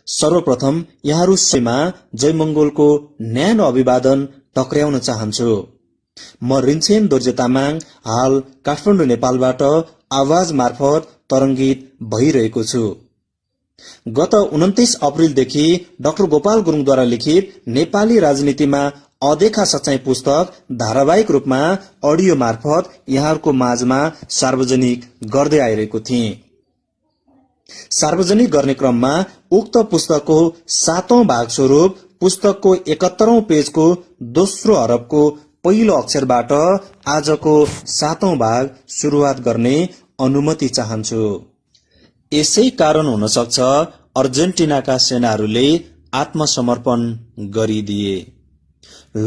सर्वप्रथम यहाँहरू सेमा जयमंगलको न्यानो अभिवादन टक्र्याउन चाहन्छु। म रिन्छेन दोर्जे तामाङ हाल काठमाडौँ नेपालबाट आवाज मार्फत तरंगित भइरहेको छु। गत 29 अप्रिलदेखि डाक्टर गोपाल गुरुङद्वारा लिखित नेपाली राजनीतिमा अदेखा सच्चाई पुस्तक धारावाहिक रूपमा अडियो मार्फत यहाँहरूको माझमा सार्वजनिक गर्दै आइरहेको थिएँ। सार्वजनिक गर्ने क्रममा उक्त पुस्तकको 7औं भाग स्वरूप पुस्तकको 71औं पेजको दोस्रो हरफको पहिलो अक्षरबाट आजको 7औं भाग सुरुवात गर्ने अनुमति चाहन्छु। यसै कारण हुन सक्छ अर्जेन्टिनाका सेनाहरूले आत्मसमर्पण गरिदिए।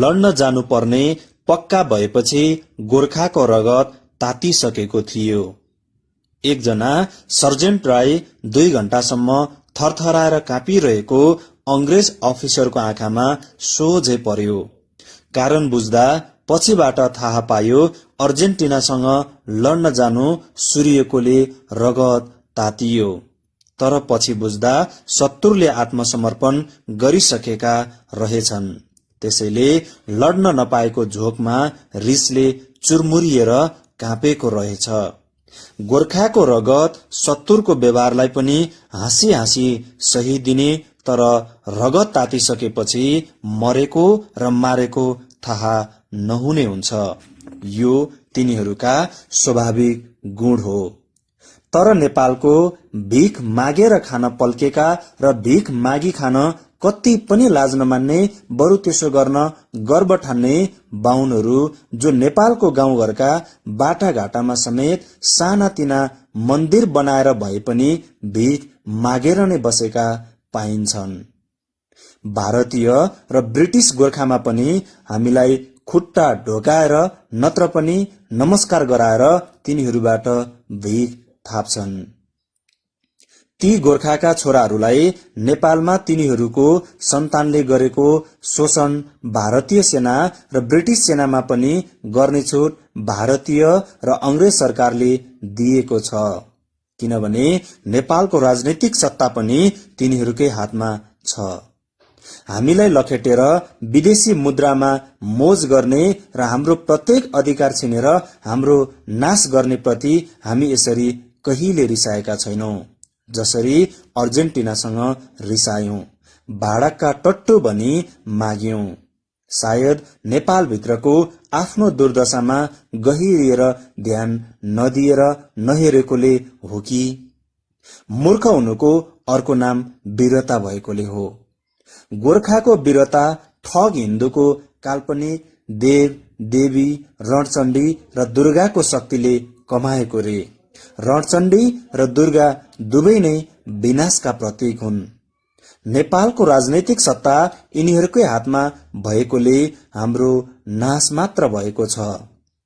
लड्न जानुपर्ने पक्का भएपछि गोर्खाको रगत तातिसकेको थियो। एकजना सर्जेन्ट राई 2 घण्टासम्म थरथराएर काँपिरहेको अंग्रेज अफिसरको आँखामा सोझै पर्यो। कारण बुझ्दा पछिबाट थाहा पायो अर्जेन्टिनासँग लड्न जानु सूर्यकोले रगत तातियो। तर पछि बुझ्दा शत्रुले आत्मसमर्पण गरिसकेका रहेछन्। त्यसैले लड्न नपाएको झोकमा रिसले चुरमुरिएर काँपेको रहेछ। गोर्खाको रगत शत्रुको व्यवहारलाई पनि हाँसी हाँसी सही दिने, तर रगत तातिसकेपछि मरेको र मारेको थाहा नहुने हुन्छ। यो तिनीहरूका स्वाभाविक गुण हो। तर नेपालको भीख मागेर खान पल्केका र भीख मागी खान कति पनि लाज नमान्ने, बरु त्यसो गर्न गर्व ठान्ने बाहुनहरू जो नेपालको गाउँघरका बाटाघाटामा समेत सानातिना मन्दिर बनाएर भए पनि भीख मागेर नै बसेका पाइन्छन्। भारतीय र ब्रिटिस गोर्खामा पनि हामीलाई खुट्टा ढोकाएर नत्र पनि नमस्कार गराएर तिनीहरूबाट भीख थाप्छन्। ती गोर्खाका छोराहरूलाई नेपालमा तिनीहरूको सन्तानले गरेको शोषण भारतीय सेना र ब्रिटिस सेनामा पनि गर्ने छुट भारतीय र अंग्रेज सरकारले दिएको छ। किनभने नेपालको राजनैतिक सत्ता पनि तिनीहरूकै हातमा छ। हामीलाई लखेटेर विदेशी मुद्रामा मोज गर्ने र हाम्रो प्रत्येक अधिकार छिनेर हाम्रो नाश गर्ने प्रति हामी यसरी कहिले रिसाएका छैनौं जसरी अर्जेन्टिनासँग रिसायौं, भाडकका टट्टु भनी माग्यौं। सायद नेपालभित्रको आफ्नो दुर्दशामा गहिरिएर ध्यान नदिएर नहेरेकोले हो कि मूर्ख हुनुको अर्को नाम वीरता भएकोले हो। गोर्खाको वीरता ठग हिन्दूको काल्पनिक देव देवी रणचण्डी र दुर्गाको शक्तिले कमाएको रे। रणचण्डी र दुर्गा दुवै नै विनाशका प्रतीक हुन्। नेपालको राजनैतिक सत्ता यिनीहरूकै हातमा भएकोले हाम्रो नाश मात्र भएको छ,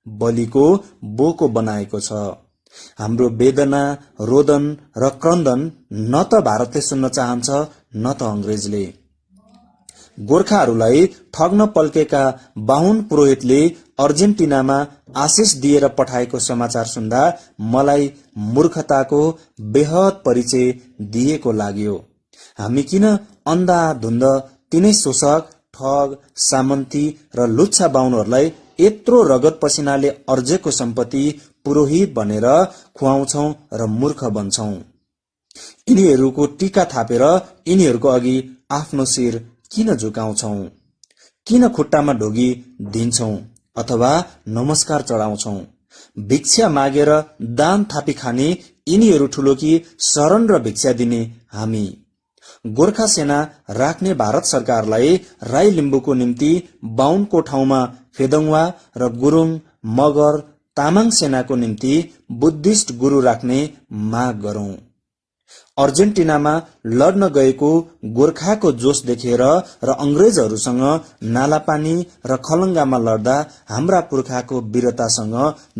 बलिको बोको बनाएको छ। हाम्रो वेदना रोदन र क्रन्दन न त भारतले सुन्न चाहन्छ न त अंग्रेजले। गोर्खाहरूलाई ठग्न पल्केका बाहुन पुरोहितले अर्जेन्टिनामा आशिष दिएर पठाएको समाचार सुन्दा मलाई मूर्खताको बेहद परिचय दिएको लाग्यो। हामी किन अन्धाधुन्द तिनै शोषक, ठग, सामन्ती र लुच्छा बाहुनहरूलाई यत्रो रगत पसिनाले अर्जेको सम्पत्ति पुरोहित भनेर खुवाउँछौं र मूर्ख बन्छौं। यिनीहरूको टीका थापेर यिनीहरूको अघि आफ्नो शिर किन झुकाउँछौं? किन खुट्टामा ढोगी दिन्छौं अथवा नमस्कार चढाउँछौं? भिक्षा मागेर दान थापी खाने यिनीहरू ठूलो कि शरण र भिक्षा दिने हामी? गोर्खा सेना राख्ने भारत सरकारलाई राई लिम्बूको निम्ति बाहुनको ठाउँमा फेदङ्वा र गुरुङ, मगर, तामाङ सेनाको निम्ति बुद्धिस्ट गुरु राख्ने माग गरौं। अर्जेन्टिनामा लड्न गएको गोर्खाको जोश देखेर र अंग्रेजहरूसँग नालापानी र खलङ्गामा लड्दा हाम्रा पुर्खाको वीरतासँग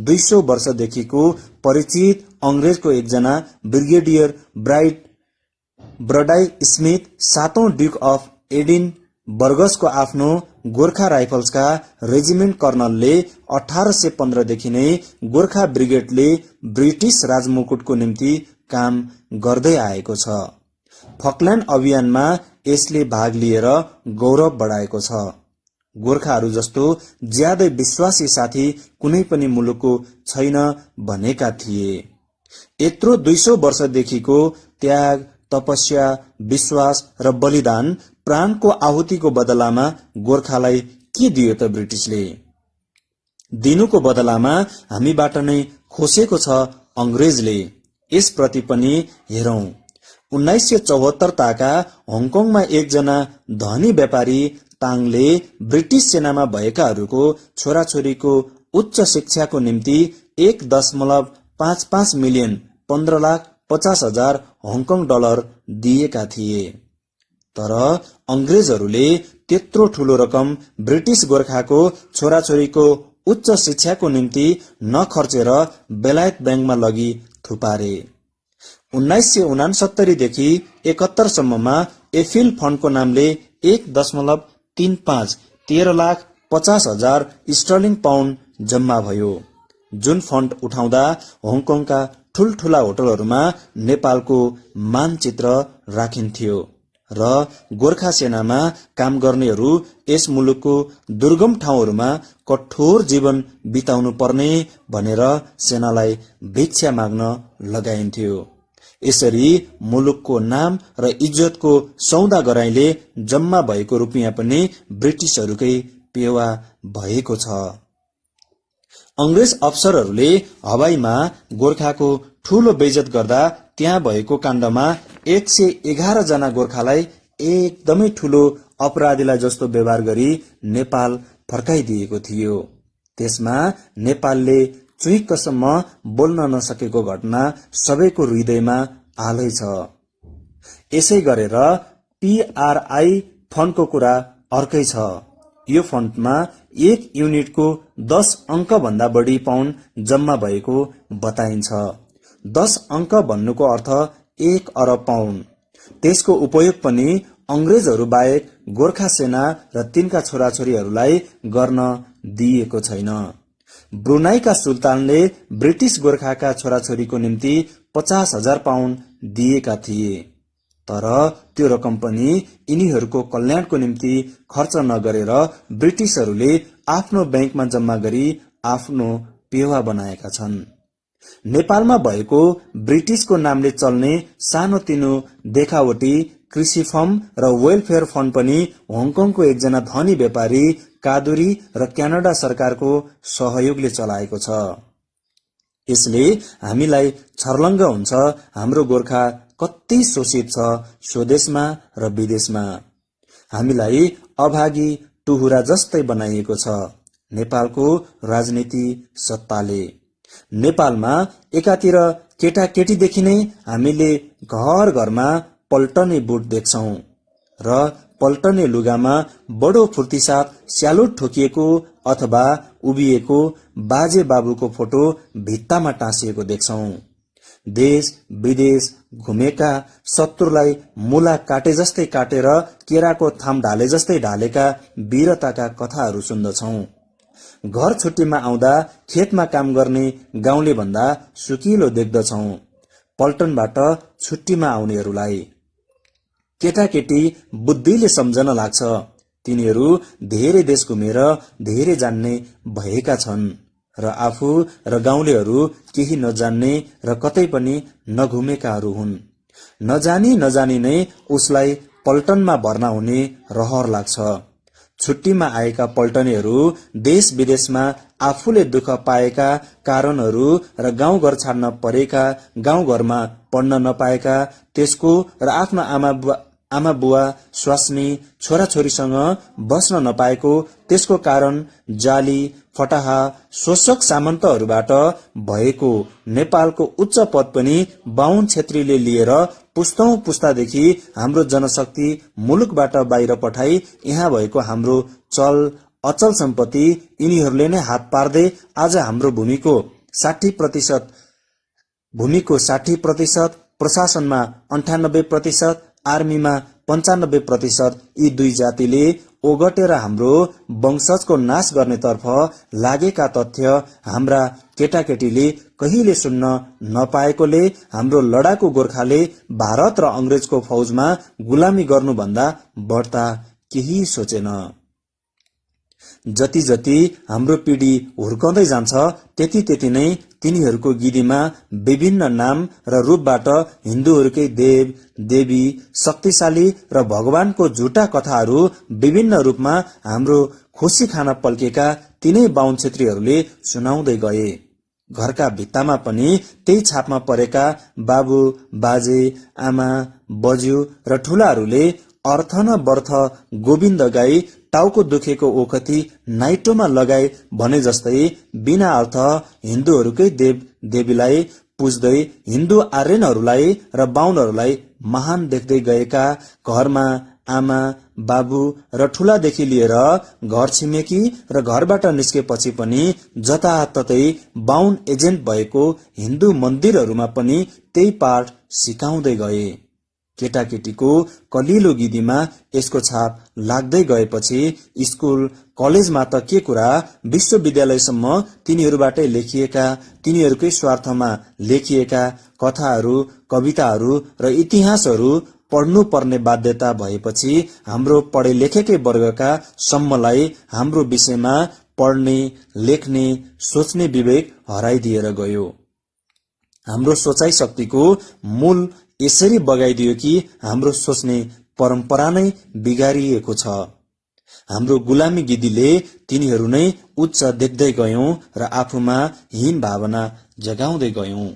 200 वर्षदेखिको परिचित अंग्रेजको एकजना ब्रिगेडियर ब्रडाई स्मिथ 7औं ड्युक अफ एडिन बर्गसको आफ्नो गोर्खा राइफल्सका रेजिमेन्ट कर्नलले 1815 देखि नै गोर्खा ब्रिगेडले ब्रिटिस राजमुकुटको निम्ति काम गर्दै आएको छ। फकल्यान्ड अभियानमा यसले भाग लिएर गौरव बढाएको छ। गोर्खाहरू जस्तो ज्यादै विश्वासी साथी कुनै पनि मुलुकको छैन भनेका थिए। यत्रो 200 वर्षदेखिको त्याग, तपस्या, विश्वास र बलिदान, प्राणको आहुतिको बदलामा गोर्खालाई के दियो त ब्रिटिसले? दिनुको बदलामा हामीबाट नै खोसेको छ अंग्रेजले। यसप्रति पनि हेरौं। 1974 ताका हङकङमा एकजना धनी व्यापारी ताङले ब्रिटिस सेनामा भएकाहरूको छोराछोरीको उच्च शिक्षाको निम्ति 1.55 मिलियन 15,50,000 हङकङ डलर दिएका थिए। तर अंग्रेजहरूले त्यत्रो ठूलो रकम ब्रिटिस गोर्खाको छोराछोरीको उच्च शिक्षाको निम्ति नखर्चेर बेलायत ब्याङ्कमा लगी थुपारे। 1969 देखि 71 सम्ममा एफिल फन्डको नामले 1.35 13,50,000 स्टर्लिङ पाउन्ड जम्मा भयो, जुन फन्ड उठाउँदा हङकङका ठूल्ठूला होटलहरूमा नेपालको मानचित्र राखिन्थ्यो र गोर्खा सेनामा काम गर्नेहरू यस मुलुकको दुर्गम ठाउँहरूमा कठोर जीवन बिताउनु पर्ने भनेर सेनालाई भिक्षा माग्न लगाइन्थ्यो। यसरी मुलुकको नाम र इज्जतको सौदा गराइले जम्मा भएको रुपियाँ पनि ब्रिटिसहरूकै पेवा भएको छ। अंग्रेज अफसरहरूले हवाईमा गोर्खाको ठूलो बेइज्जत गर्दा त्यहाँ भएको काण्डमा 111 जना गोर्खालाई एकदमै ठूलो अपराधीलाई जस्तो व्यवहार गरी नेपाल फर्काइदिएको थियो। त्यसमा नेपालले चुइक्कसम्म बोल्न नसकेको घटना सबैको हृदयमा आलै छ। यसै गरेर PRI फन्डको कुरा अर्कै छ। यो फन्डमा 1 युनिटको 10 अंक भन्दा बढी पाउन्ड जम्मा भएको बताइन्छ। 10 अंक भन्नुको अर्थ 1 अरब पाउन्ड। त्यसको उपयोग पनि अंग्रेजहरू बाहेक गोर्खा सेना र तिनका छोराछोरीहरूलाई गर्न दिएको छैन। ब्रुनाईका सुल्तानले ब्रिटिस गोर्खाका छोराछोरीको निम्ति 50,000 पाउन्ड दिएका थिए। तर त्यो रकम पनि यिनीहरूको कल्याणको निम्ति खर्च नगरेर ब्रिटिसहरूले आफ्नो ब्याङ्कमा जम्मा गरी आफ्नो पेवा बनाएका छन्। नेपालमा भएको ब्रिटिसको नामले चल्ने सानोतिनो देखावटी कृषि फर्म र वेलफेयर फन्ड पनि हङकङको एकजना धनी व्यापारी कादुरी र क्यानाडा सरकारको सहयोगले चलाएको छ। यसले हामीलाई छर्लङ्ग हुन्छ हाम्रो गोर्खा कति शोषित छ स्वदेशमा र विदेशमा। हामीलाई अभागी टुहुरा जस्तै बनाइएको छ नेपालको राजनीति सत्ताले। नेपालमा एकातिर केटाकेटीदेखि नै हामीले घर घरमा पल्टने बुट देख्छौं र पल्टने लुगामा बडो फुर्तीसाथ स्यालुट ठोकिएको अथवा उभिएको बाजे बाबुको फोटो भित्तामा टाँसिएको देख्छौं। देश विदेश घुमेका शत्रुलाई मुला काटे जस्तै काटेर केराको थाम ढाले जस्तै ढालेका वीरताका कथाहरू सुन्दछौं। घर छुट्टीमा आउँदा खेतमा काम गर्ने गाउँले भन्दा सुकिलो देख्दछौं पल्टनबाट छुट्टीमा आउनेहरूलाई। केटाकेटी बुद्धिले सम्झन लाग्छ तिनीहरू धेरै देश घुमेर धेरै जान्ने भएका छन् र आफू र गाउँलेहरू केही नजान्ने र कतै पनि नघुमेकाहरू हुन्। नजानी नै उसलाई पल्टनमा भर्ना हुने रहर लाग्छ। छुट्टीमा आएका पल्टनेहरू देश विदेशमा आफूले दुःख पाएका कारणहरू र गाउँघर छाड्न परेका, गाउँघरमा पढ्न नपाएका, त्यसको र आफ्नो आमा बुवा स्वास्नी छोराछोरीसँग बस्न नपाएको, त्यसको कारण जाली फटाहा शोषक सामन्तहरूबाट भएको नेपालको उच्च पद पनि बाहुन छेत्रीले लिएर पुस्तौं पुस्तादेखि हाम्रो जनशक्ति मुलुकबाट बाहिर पठाई यहाँ भएको हाम्रो चल अचल सम्पत्ति यिनीहरूले नै हात पार्दै आज हाम्रो भूमिको 60%, प्रशासनमा 98%, आर्मीमा 95% यी दुई जातिले ओगटेर हाम्रो वंशजको नाश गर्नेतर्फ लागेका तथ्य हाम्रा केटाकेटीले कहिले सुन्न नपाएकोले हाम्रो लडाकु गोर्खाले भारत र अंग्रेजको फौजमा गुलामी गर्नुभन्दा बढ्ता केही सोचेन। जति जति हाम्रो पिढी हुर्काउँदै जान्छ त्यति त्यति नै तिनीहरूको गिदीमा विभिन्न नाम र रूपबाट हिन्दूहरूकै देव देवी शक्तिशाली र भगवानको झुटा कथाहरू विभिन्न रूपमा हाम्रो खुसी खान पल्केका तिनै बाहुन क्षेत्रीहरूले सुनाउँदै गए। घरका भित्तामा पनि त्यही छापमा परेका बाबु बाजे आमा बज्यू र ठूलाहरूले अर्थ न बर्थ गोविन्द गाई टाउको दुखेको ओखती नाइटोमा लगाई भने जस्तै बिना अर्थ हिन्दूहरूकै देव देवीलाई पुज्दै हिन्दू आर्यनहरूलाई र बाहुनहरूलाई महान देख्दै गएका घरमा आमा बाबु र ठूलादेखि लिएर घर छिमेकी र घरबाट निस्केपछि पनि जताततै बाहुन एजेन्ट भएको हिन्दू मन्दिरहरूमा पनि त्यही पाठ सिकाउँदै गए। केटाकेटीको कलिलो गिदीमा यसको छाप लाग्दै गएपछि स्कुल कलेजमा त के कुरा विश्वविद्यालयसम्म तिनीहरूबाटै लेखिएका तिनीहरूकै स्वार्थमा लेखिएका कथाहरू कविताहरू र इतिहासहरू पढ्नु पर्ने बाध्यता भएपछि हाम्रो पढे लेखेकै वर्गका सम्मलाई हाम्रो विषयमा पढ्ने लेख्ने सोच्ने विवेक हराइदिएर गयो। हाम्रो सोचाइ शक्तिको मूल यसरी बगाइदियो कि हाम्रो सोच्ने परम्परा नै बिगारिएको छ। हाम्रो गुलामी गिदीले तिनीहरू नै उच्च देख्दै गयौं र आफूमा हीन भावना जगाउँदै गयौं।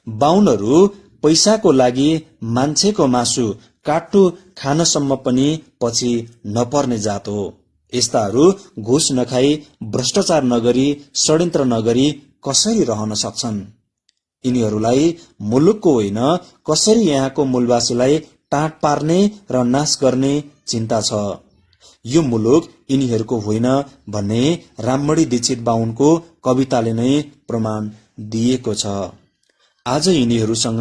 बाहुनहरू पैसाको लागि मान्छेको मासु काट्टु खानसम्म पनि पछि नपर्ने जात हो। यस्ताहरू घुस नखाई भ्रष्टाचार नगरी षड्यन्त्र नगरी कसरी रहन सक्छन्? यिनीहरूलाई मुलुकको होइन कसरी यहाँको मूलवासीलाई टाँट पार्ने र नाश गर्ने चिन्ता छ। यो मुलुक यिनीहरूको होइन भन्ने राममणि दीक्षित बाहुनको कविताले नै प्रमाण दिएको छ। आज यिनीहरूसँग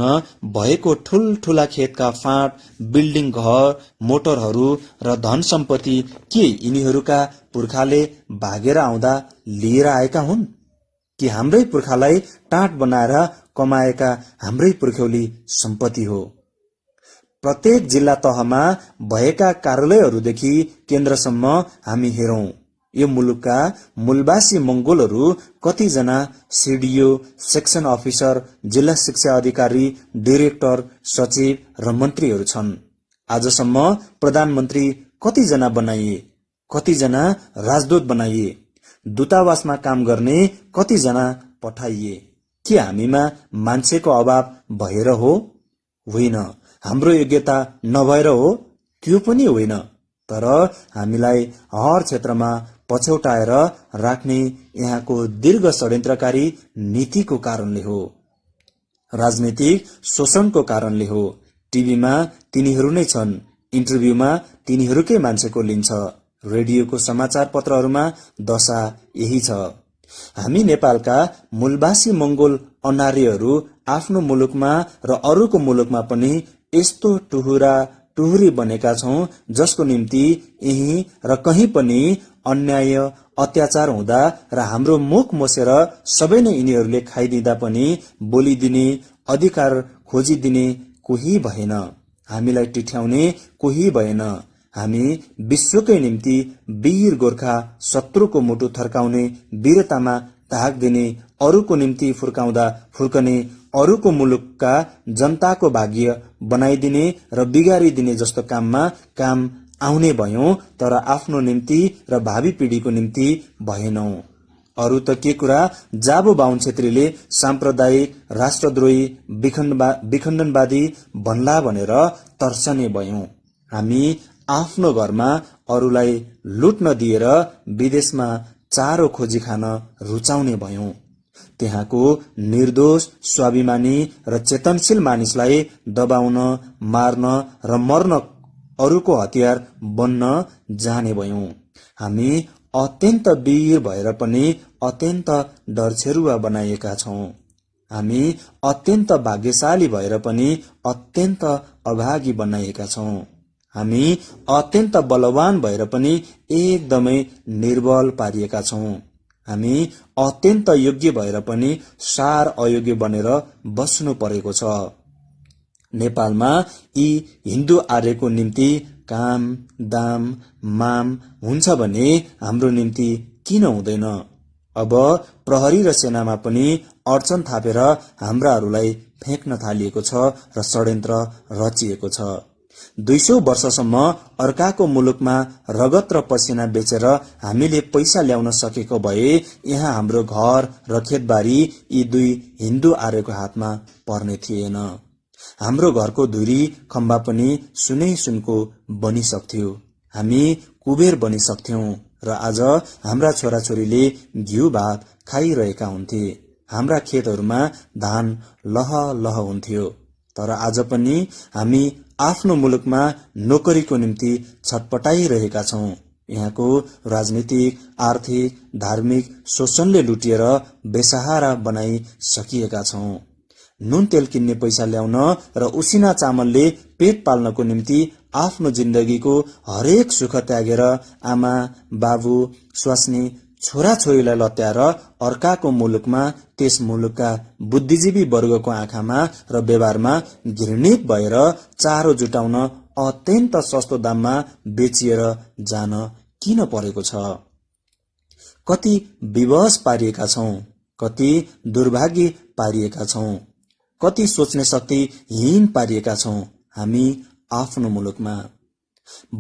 भएको ठूलठूला खेतका फाँट बिल्डिङ घर मोटरहरू र धन सम्पत्ति के यिनीहरूका पुर्खाले भागेर आउँदा लिएर आएका हुन् कि हाम्रै पुर्खालाई टाँट बनाएर कमाएका हाम्रै पुर्ख्यौली सम्पत्ति हो? प्रत्येक जिल्ला तहमा भएका कार्यालयहरूदेखि केन्द्रसम्म हामी हेरौं। यो मुलुकका मूलवासी मंगोलहरू कतिजना सिडिओ सेक्सन अफिसर जिल्ला शिक्षा अधिकारी डाइरेक्टर सचिव र मन्त्रीहरू छन्। आजसम्म प्रधानमन्त्री कतिजना बनाइए, कतिजना राजदूत बनाइए, दूतावासमा काम गर्ने कतिजना पठाइए? के हामीमा मान्छेको अभाव भएर हो? होइन। हाम्रो योग्यता नभएर हो? त्यो पनि होइन। तर हामीलाई हर क्षेत्रमा पछौटाएर राख्ने यहाँको दीर्घ षड्यन्त्रकारी नीतिको कारणले हो, राजनीतिक शोषणको कारणले हो। टिभीमा तिनीहरू नै छन्, इन्टरभ्यूमा तिनीहरूकै मान्छेको लिन्छ, रेडियोको समाचार पत्रहरूमा दशा यही छ। हामी नेपालका मूलवासी मंगोल अनार्यहरू आफ्नो मुलुकमा र अरूको मुलुकमा पनि यस्तो टुहुरा टुहुरी बनेका छौं जसको निम्ति यही र कहीं पनि अन्याय अत्याचार हुँदा र हाम्रो मुख मोसेर सबै नै यिनीहरूले खाइदिँदा पनि बोलिदिने अधिकार खोजिदिने कोही भएन, हामीलाई टिठ्याउने कोही भएन। हामी विश्वकै निम्ति वीर गोर्खा शत्रुको मुटु थर्काउने वीरतामा धाक दिने, अरूको निम्ति फुर्काउँदा फुर्कने, अरूको मुलुकका जनताको भाग्य बनाइदिने र बिगारिदिने जस्तो काममा काम आउने भयौं, तर आफ्नो निम्ति र भावी पिढीको निम्ति भएनौं। अरू त के कुरा, जाबो बाहुन क्षेत्रीले साम्प्रदायिक राष्ट्रद्रोही विखण्डनवादी भन्ला भनेर तर्सने भयौं। हामी आफ्नो घरमा अरूलाई लुट्न दिएर विदेशमा चारो खोजी खान रुचाउने भयौं। त्यहाँको निर्दोष स्वाभिमानी र चेतनशील मानिसलाई दबाउन, मार्न र मर्न अरूको हतियार बन्न जाने भयौं। हामी अत्यन्त वीर भएर पनि अत्यन्त डरछेरुवा बनाइएका छौं। हामी अत्यन्त भाग्यशाली भएर पनि अत्यन्त अभागी बनाइएका छौं। हामी अत्यन्त बलवान भएर पनि एकदमै निर्बल पारिएका छौं। हामी अत्यन्त योग्य भएर पनि सार अयोग्य बनेर बस्नु परेको छ। नेपालमा यी हिन्दू आर्यको निम्ति काम, दाम, माम हुन्छ भने हाम्रो निम्ति किन हुँदैन? अब प्रहरी र सेनामा पनि अडचन थापेर हाम्राहरूलाई फेक्न थालिएको छ र षड्यन्त्र रचिएको छ। 200 वर्षसम्म अर्काको मुलुकमा रगत र पसिना बेचेर हामीले पैसा ल्याउन सकेको भए यहाँ हाम्रो घर र खेतबारी यी दुई हिन्दू आर्यको हातमा पर्ने थिएन। हाम्रो घरको धुरी खम्बा पनि सुनै सुनको बनिसक्थ्यो। हामी कुबेर बनिसक्थ्यौं र आज हाम्रा छोराछोरीले घिउ भात खाइरहेका हुन्थे। हाम्रा खेतहरूमा धान लह लह हुन्थ्यो। तर आज पनि हामी आफ्नो मुलुकमा नोकरीको निम्ति छटपटाइरहेका छौं। यहाँको राजनीतिक, आर्थिक, धार्मिक शोषणले लुटिएर बेसहारा बनाइसकिएका छौं। नुन तेल किन्ने पैसा ल्याउन र उसिना चामलले पेट पाल्नको निम्ति आफ्नो जिन्दगीको हरेक सुख त्यागेर आमा, बाबु, स्वास्नी, छोराछोरीलाई लत्याएर अर्काको मुलुकमा त्यस मुलुकका बुद्धिजीवी वर्गको आँखामा र व्यवहारमा घृणित भएर चारो जुटाउन अत्यन्त सस्तो दाममा बेचिएर जान किन परेको छ? कति विवश पारिएका छौं, कति दुर्भाग्य पारिएका छौं, कति सोच्ने शक्तिहीन पारिएका छौं हामी आफ्नो मुलुकमा।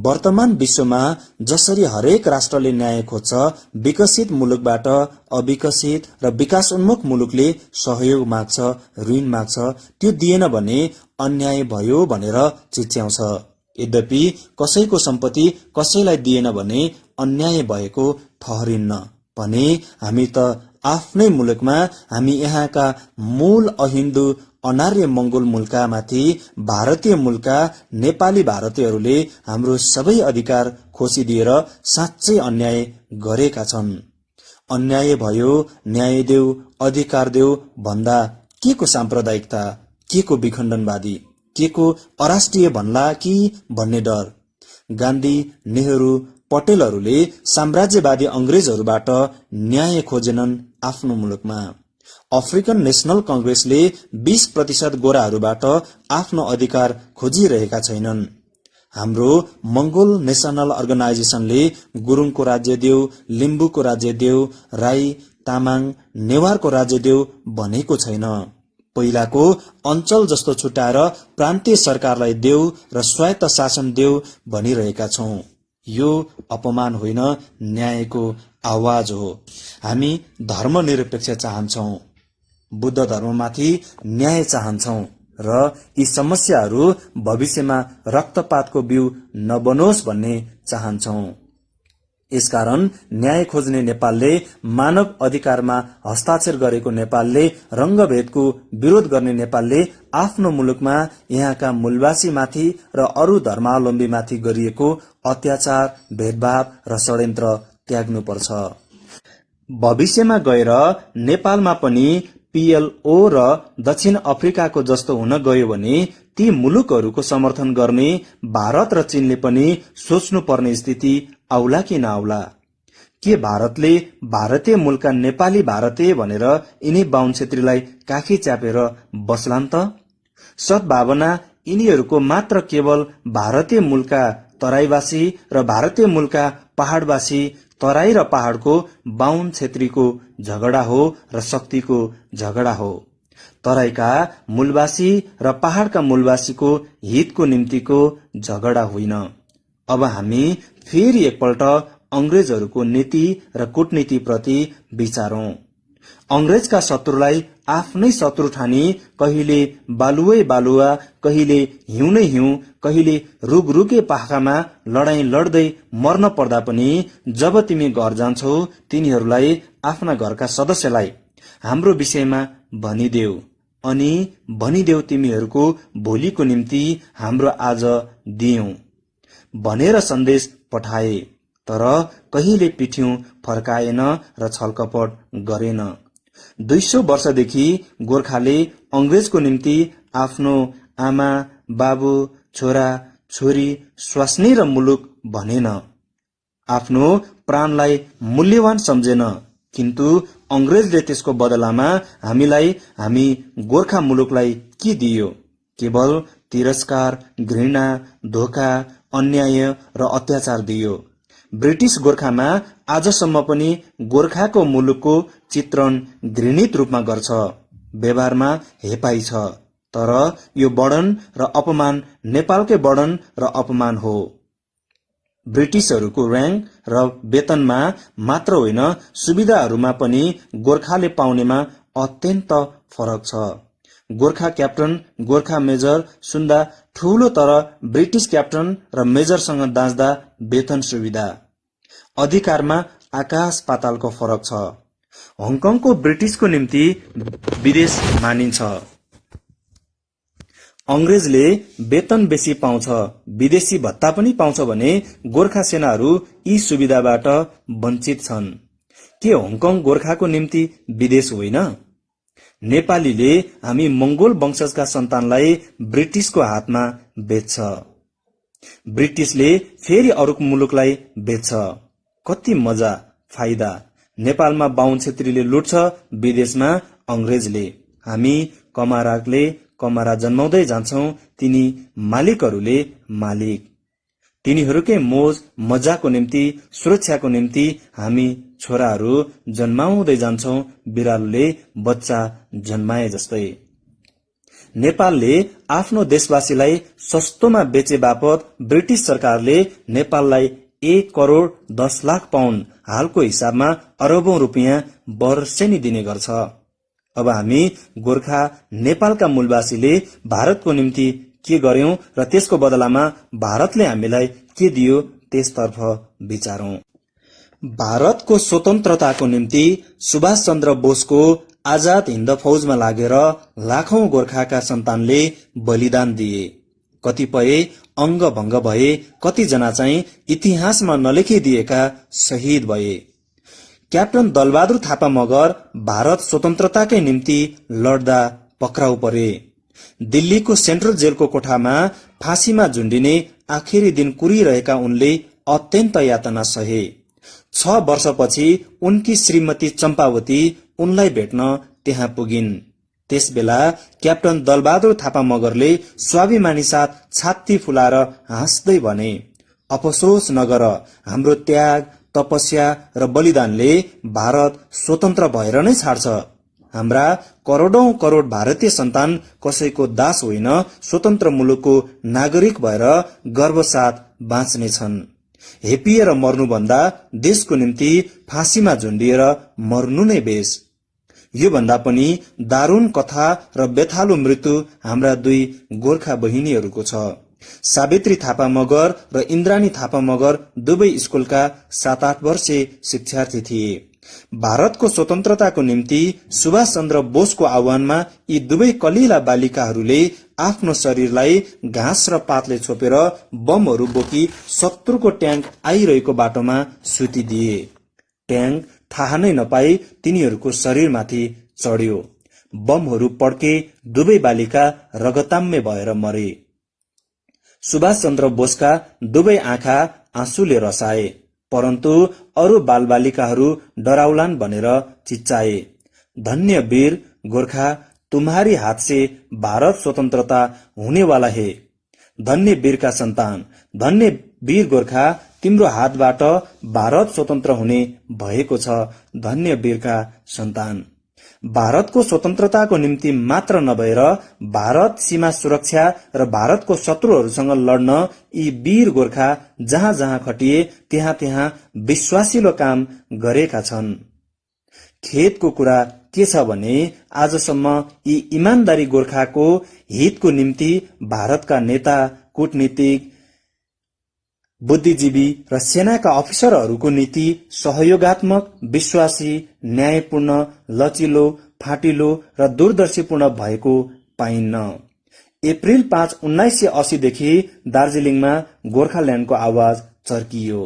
वर्तमान विश्वमा जसरी हरेक राष्ट्रले न्याय खोज्छ, विकसित मुलुकबाट अविकसित र विकासोन्मुख मुलुकले सहयोग माग्छ, ऋण माग्छ, त्यो दिएन भने अन्याय भयो भनेर चिच्याउँछ। यद्यपि कसैको सम्पत्ति कसैलाई दिएन भने अन्याय भएको ठहरिन्न भने हामी त आफ्नै मुलुकमा हामी यहाँका मूल अहिन्दू अनार्य मंगोल मुल्कामाथि भारतीय मुल्का नेपाली भारतीयहरूले हाम्रो सबै अधिकार खोसिदिएर साँच्चै अन्याय गरेका छन्। अन्याय भयो, न्याय देऊ, अधिकार देऊ भन्दा के को साम्प्रदायिकता, के को विखण्डनवादी, के को अराष्ट्रिय भन्ला कि भन्ने डर। गान्धी, नेहरू, पटेलहरूले साम्राज्यवादी अंग्रेजहरूबाट न्याय खोजेनन् आफ्नो मुलुकमा। अफ्रिकन नेशनल कंग्रेसले 20% गोराहरूबाट आफ्नो अधिकार खोजिरहेका छैनन्। हाम्रो मंगोल नेशनल अर्गनाइजेसनले गुरुङको राज्य देऊ, लिम्बूको राज्य देऊ, राई, तामाङ, नेवारको राज्य देऊ भनेको छैन। पहिलाको अञ्चल जस्तो छुटाएर प्रान्तीय सरकारलाई देऊ र स्वायत्त शासन देऊ भनिरहेका छौं। यो अपमान होइन, न्यायको आवाज हो। हामी धर्मनिरपेक्ष चाहन्छौं, बुद्ध धर्ममाथि न्याय चाहन्छौं र यी समस्याहरू भविष्यमा रक्तपातको बिउ नबनोस् भन्ने चाहन्छौं। यसकारण न्याय खोज्ने नेपालले, मानव अधिकारमा हस्ताक्षर गरेको नेपालले, रंगभेदको विरोध गर्ने नेपालले आफ्नो मुलुकमा यहाँका मूलवासीमाथि र अरू धर्मावलम्बीमाथि गरिएको अत्याचार, भेदभाव र षड्यन्त्र त्याग्नुपर्छ। भविष्यमा गएर नेपालमा पनि PLO र दक्षिण अफ्रिकाको जस्तो हुन गयो भने ती मुलुकहरूको समर्थन गर्ने भारत र चीनले पनि सोच्नु पर्ने स्थिति आउला कि नआउला? के भारतले भारतीय मुलुकका नेपाली भारतीय भनेर यिनी बाहुन क्षेत्रीलाई काखी च्यापेर बस्लान् त? सद्भावना यिनीहरूको मात्र केवल भारतीय मुलुकका तराईवासी र भारतीय मुलुकका पहाडवासी, तराई र पहाडको बाहुन क्षेत्रीको झगडा हो र शक्तिको झगडा हो। तराईका मूलवासी र पहाडका मूलवासीको हितको निम्तिको झगडा होइन। अब हामी फेरि एकपल्ट अंग्रेजहरूको नीति र कूटनीति प्रति विचारौं। अंग्रेजका शत्रुलाई आफ्नै शत्रु ठानी कहिले बालुवै बालुवा, कहिले हिउँ नै हिउँ, कहिले रुगरुगे पाखामा लडाईं लड्दै मर्न पर्दा पनि जब तिमी घर जान्छौ तिनीहरूलाई, आफ्ना घरका सदस्यलाई हाम्रो विषयमा भनिदेऊ अनि भनिदेऊ तिमीहरूको भोलिको निम्ति हाम्रो आज दियौं भनेर सन्देश पठाए। तर कहिले पिठ्यौं फर्काएन र छलकपट गरेन। 200 वर्षदेखि गोर्खाले अंग्रेजको निम्ति आफ्नो आमा, बाबु, छोरा छोरी स्वास्नी र मुलुक भनेन। आफ्नो प्राणलाई मूल्यवान सम्झेन, किन्तु अंग्रेजले त्यसको बदलामा हामी गोर्खा मुलुकलाई के दियो? केवल तिरस्कार, घृणा, धोका, अन्याय र अत्याचार दियो। ब्रिटिश गोर्खामा आजसम्म पनि गोर्खाको मुलुकको चित्रण घृणित रूपमा गर्छ, व्यवहारमा हेपाई छ। तर यो वर्णन र अपमान नेपालकै वर्णन र अपमान हो। ब्रिटिशहरूको र्याङ्क र वेतनमा मात्र होइन, सुविधाहरूमा पनि गोर्खाले पाउनेमा अत्यन्त फरक छ। गोर्खा क्याप्टन, गोर्खा मेजर सुन्दा ठूलो, तर ब्रिटिश क्याप्टन र मेजरसँग दाँच्दा वेतन, सुविधा, अधिकारमा आकाश पातालको फरक छ। हङकङको ब्रिटिसको निम्ति विदेश मानिन्छ। अंग्रेजले वेतन बेसी पाउँछ, विदेशी भत्ता पनि पाउँछ भने गोर्खा सेनाहरू यी सुविधाबाट वञ्चित छन्। के हङकङ गोर्खाको निम्ति विदेश होइन? नेपालीले हामी मंगोल वंशजका सन्तानलाई ब्रिटिसको हातमा बेच्छ, ब्रिटिसले फेरि अरू मुलुकलाई बेच्छ। कति मजा, फाइदा। नेपालमा बाहुन छेत्रीले लुट्छ, विदेशमा अंग्रेजले। हामी कमारा जन्माउँदै जान्छौं, तिनी मालिकहरूले मालिक। तिनीहरूकै मोज मजाको निम्ति, सुरक्षाको निम्ति हामी छोराहरू जन्माउँदै जान्छौं, बिरालोले बच्चा जन्माए जस्तै। नेपालले आफ्नो देशवासीलाई सस्तोमा बेचे बापत ब्रिटिश सरकारले नेपाललाई 1,10,00,000 पाउन्ड, हालको हिसाबमा अरबौं रुपियाँ वर्षेनी दिने गर्छ। अब हामी गोर्खा नेपालका मूलवासीले भारतको निम्ति के गर्यौं र त्यसको बदलामा भारतले हामीलाई के दियो, त्यसतर्फ विचारौं। भारतको स्वतन्त्रताको निम्ति सुभाष चन्द्र बोसको आजाद हिन्द फौजमा लागेर लाखौं गोर्खाका सन्तानले बलिदान दिए। कतिपय अंग भंग भए, कतिजना चाहिँ इतिहासमा नलेखिदिएका शहीद भए। क्याप्टन दलबहादुर थापा मगर भारत स्वतन्त्रताकै निम्ति लड्दा पक्राउ परे। दिल्लीको सेन्ट्रल जेलको कोठामा फाँसीमा झुण्डिने आखिरी दिन कुरिरहेका उनले अत्यन्त यातना सहे। 6 वर्षपछि उनकी श्रीमती चम्पावती उनलाई भेट्न त्यहाँ पुगिन्। त्यसबेला क्याप्टन दलबहादुर थापा मगरले स्वाभिमानी साथ छाती फुलाएर हाँस्दै भने, अफसोस नगर, हाम्रो त्याग, तपस्या र बलिदानले भारत स्वतन्त्र भएर नै छाड्छ। हाम्रा करोडौं करोड भारतीय सन्तान कसैको दास होइन, स्वतन्त्र मुलुकको नागरिक भएर गर्वसाथ बाँच्नेछन्। हेपिएर मर्नुभन्दा देशको निम्ति फाँसीमा झुण्डिएर मर्नु नै बेस। यो भन्दा पनि दारूण कथा र बेथालु मृत्यु हाम्रा 2 गोर्खा बहिनीहरूको छ। सावित्री थापा मगर र इन्द्राणी थापा मगर दुवै स्कुलका 7-8 वर्षीय शिक्षार्थी थिए। भारतको स्वतन्त्रताको निम्ति सुभाष चन्द्र बोसको आह्वानमा यी दुवै कलिला बालिकाहरूले आफ्नो शरीरलाई घाँस र पातले छोपेर बमहरू बोकी शत्रुको ट्याङ्क आइरहेको बाटोमा सुतिदिए। ट्याङ्क थाहा नै नपाई तिनीहरूको शरीरमाथि चढ्यो। बमहरू पड्के, दुवै बालिका रगताम्य भएर मरे। सुभाष चन्द्र बोसका दुवै आँखा आँसुले रसाए, परन्तु अरू बालबालिकाहरू डराउलान् भनेर चिच्चाए। धन्य वीर गोर्खा, तुम्हारी हाथ से भारत स्वतन्त्रता हुने वाला है। धन्य वीरका सन्तान, धन्य वीर गोर्खा, तिम्रो हातबाट भारत स्वतन्त्र हुने भएको छ। धन्य वीरका सन्तान। भारतको स्वतन्त्रताको निम्ति मात्र नभएर भारत सीमा सुरक्षा र भारतको शत्रुहरूसँग लड्न यी वीर गोर्खा जहाँ जहाँ खटिए त्यहाँ त्यहाँ विश्वासिलो काम गरेका छन्। खेदको कुरा के छ भने आजसम्म यी इमानदारी गोर्खाको हितको निम्ति भारतका नेता, कूटनीतिक, बुद्धिजीवी र सेनाका अफिसरहरूको नीति सहयोगात्मक, विश्वासी, न्यायपूर्ण, लचिलो, फाटिलो र दूरदर्शीपूर्ण भएको पाइन्न। अप्रिल 5, 1980 देखि दार्जीलिङमा गोर्खाल्यान्डको आवाज चर्कियो।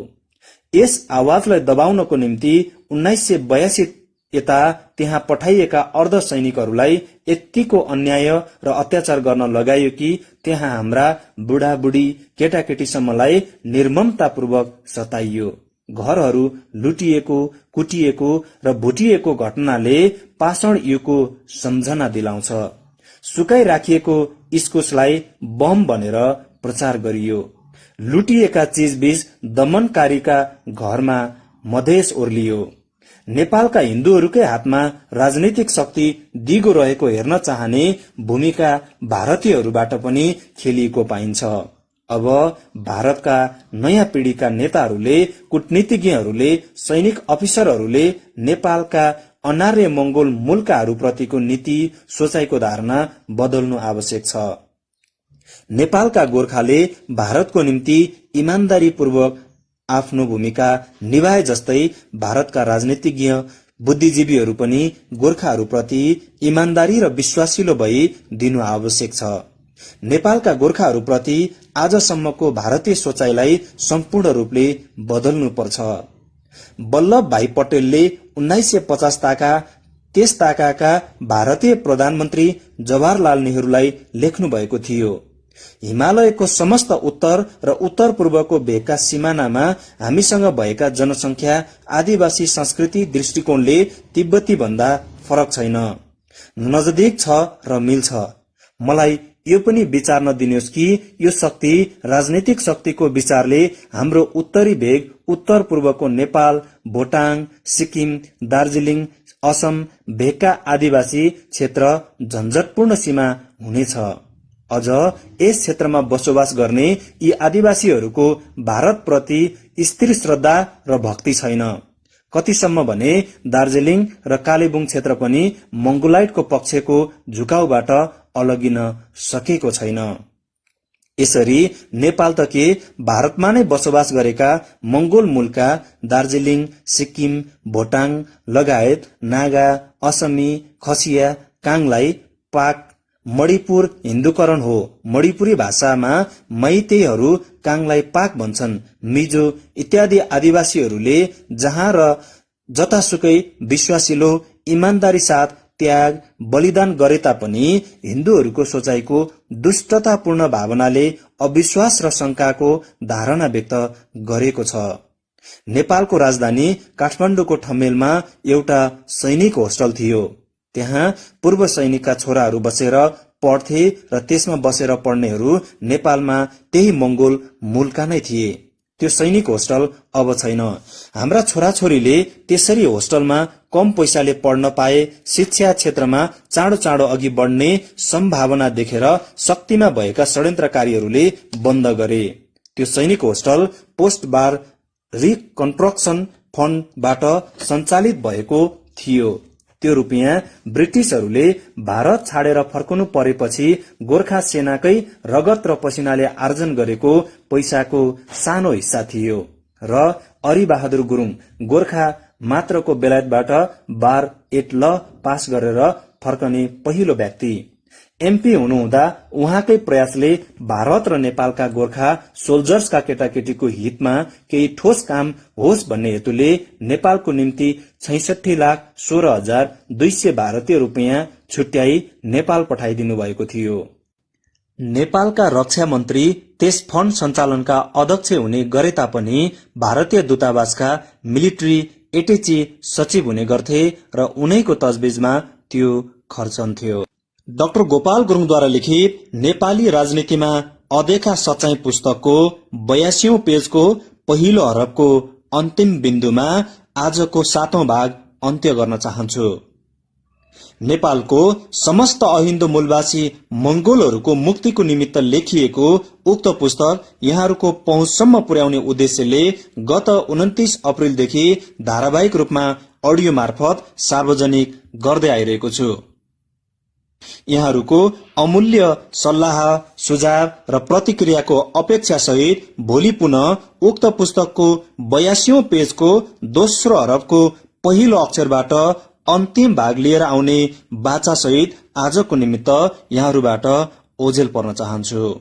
यस आवाजलाई दबाउनको निम्ति 1982 यता त्यहाँ पठाइएका अर्धसैनिकहरूलाई यतिको अन्याय र अत्याचार गर्न लगाइयो कि त्यहाँ हाम्रा बुढाबुढी केटाकेटीसम्मलाई निर्ममतापूर्वक सताइयो। घरहरू लुटिएको, कुटिएको र भुटिएको घटनाले पाषाण युगको सम्झना दिलाउँछ। सुकाइ राखिएको इस्कुसलाई बम बनेर प्रचार गरियो। लुटिएका चीजबीज दमनकारीका घरमा मधेस ओर्लियो। नेपालका हिन्दूहरूकै हातमा राजनीतिक शक्ति दिगो रहेको हेर्न चाहने भूमिका भारतीयहरूबाट पनि खेलिएको पाइन्छ। अब भारतका नयाँ पीढ़ीका नेताहरूले, कूटनीतिज्ञहरूले, सैनिक अफिसरहरूले नेपालका अनार्य मंगोल मुल्काहरूप्रतिको नीति सोचाइको धारणा बदल्नु आवश्यक छ। नेपालका गोर्खाले भारतको निम्ति इमानदारीपूर्वक आफ्नो भूमिका निभाए जस्तै भारतका राजनीतिज्ञ बुद्धिजीवीहरू पनि गोर्खाहरूप्रति इमानदारी र विश्वासिलो भई दिनु आवश्यक छ। नेपालका गोर्खाहरूप्रति आजसम्मको भारतीय सोचाइलाई सम्पूर्ण रूपले बदल्नु पर्छ। वल्लभ भाई पटेलले 1950 त्यस ताकाका भारतीय प्रधानमन्त्री जवाहरलाल नेहरूलाई लेख्नु भएको थियो। हिमालयको समस्त उत्तर र उत्तर पूर्वको भेगका सिमानामा हामीसँग भएका जनसंख्या आदिवासी संस्कृति दृष्टिकोणले तिब्बती भन्दा फरक छैन, नजदिक छ र मिल्छ। मलाई यो पनि विचार्न दिनुहोस् कि यो शक्ति, राजनीतिक शक्तिको विचारले हाम्रो उत्तरी भेग, उत्तर पूर्वको नेपाल, भोटाङ, सिक्किम, दार्जिलिङ, असम भेगका आदिवासी क्षेत्र झन्झटपूर्ण सीमा हुनेछ। अझ यस क्षेत्रमा बसोबास गर्ने यी आदिवासीहरूको भारतप्रति स्थिर श्रद्धा र भक्ति छैन। कतिसम्म भने दार्जिलिङ र कालेबुङ क्षेत्र पनि मंगोलाइटको पक्षको झुकाउबाट अलगिन सकेको छैन। यसरी नेपाल त के, भारतमा नै बसोबास गरेका मंगोल मूलका दार्जिलिङ, सिक्किम, भोटाङ लगायत नागा, असमी, खसिया, काङलाई पाक, मणिपुर हिन्दूकरण हो। मणिपुरी भाषामा मैतेईहरू काङलाई पाक भन्छन्। मिजो इत्यादि आदिवासीहरूले जहाँ र जतासुकै विश्वासिलो, इमानदारी साथ त्याग, बलिदान गरे तापनि हिन्दूहरूको सोचाइको दुष्टतापूर्ण भावनाले अविश्वास र शंकाको धारणा व्यक्त गरेको छ। नेपालको राजधानी काठमाडौँको ठमेलमा एउटा सैनिक होस्टल थियो। त्यहाँ पूर्व सैनिकका छोराहरू बसेर पढ्थे र त्यसमा बसेर पढ्नेहरू नेपालमा त्यही मंगोल मूलका नै थिए। त्यो सैनिक होस्टल अब छैन। हाम्रा छोराछोरीले त्यसरी होस्टलमा कम पैसाले पढ्न पाए शिक्षा क्षेत्रमा चाँडो चाँडो अघि बढ्ने सम्भावना देखेर शक्तिमा भएका षड्यन्त्रकारीहरूले बन्द गरे। त्यो सैनिक होस्टल पोस्ट बार रिकन्स्ट्रक्सन फन्डबाट सञ्चालित भएको थियो। त्यो रुपियाँ ब्रिटिशहरूले भारत छाडेर फर्कनु परेपछि गोर्खा सेनाकै रगत र पसिनाले आर्जन गरेको पैसाको सानो हिस्सा थियो र अरिबहादुर गुरुङ गोर्खा मात्रको बेलायतबाट बार 8 ल पास गरेर फर्कने पहिलो व्यक्ति। एमपी हुनुहुँदा उहाँकै प्रयासले भारत र नेपालका गोर्खा सोल्जर्सका केटाकेटीको हितमा केही ठोस काम होस् भन्ने हेतुले नेपालको निम्ति 66,16,200 भारतीय रुपियाँ छुट्याई नेपाल पठाइदिनु भएको थियो। नेपालका रक्षा मन्त्री त्यस फण्ड सञ्चालनका अध्यक्ष हुने गरे तापनि भारतीय दूतावासका मिलिट्री एटेची सचिव हुने गर्थे र उनैको तजबिजमा त्यो खर्चन्थ्यो। डाक्टर गोपाल गुरुङद्वारा लिखित नेपाली राजनीतिमा अदेखा सच्चाई पुस्तकको 82औं पेजको पहिलो हरफको अन्तिम बिन्दुमा आजको 7औं भाग अन्त्य गर्न चाहन्छु। नेपालको समस्त अहिन्दू मूलवासी मंगोलहरूको मुक्तिको निमित्त लेखिएको उक्त पुस्तक यहाँहरूको पहुँचसम्म पुर्याउने उद्देश्यले गत 29 अप्रिलदेखि धारावाहिक रूपमा अडियो मार्फत सार्वजनिक गर्दै आइरहेको छु। यहाँहरूको अमूल्य सल्लाह, सुझाव र प्रतिक्रियाको अपेक्षा सहित भोलि पुनः उक्त पुस्तकको 82औं पेजको दोस्रो हरफको पहिलो अक्षरबाट अन्तिम भाग लिएर आउने बाचा सहित आजको निमित्त यहाँहरूबाट ओझेल पर्न चाहन्छु।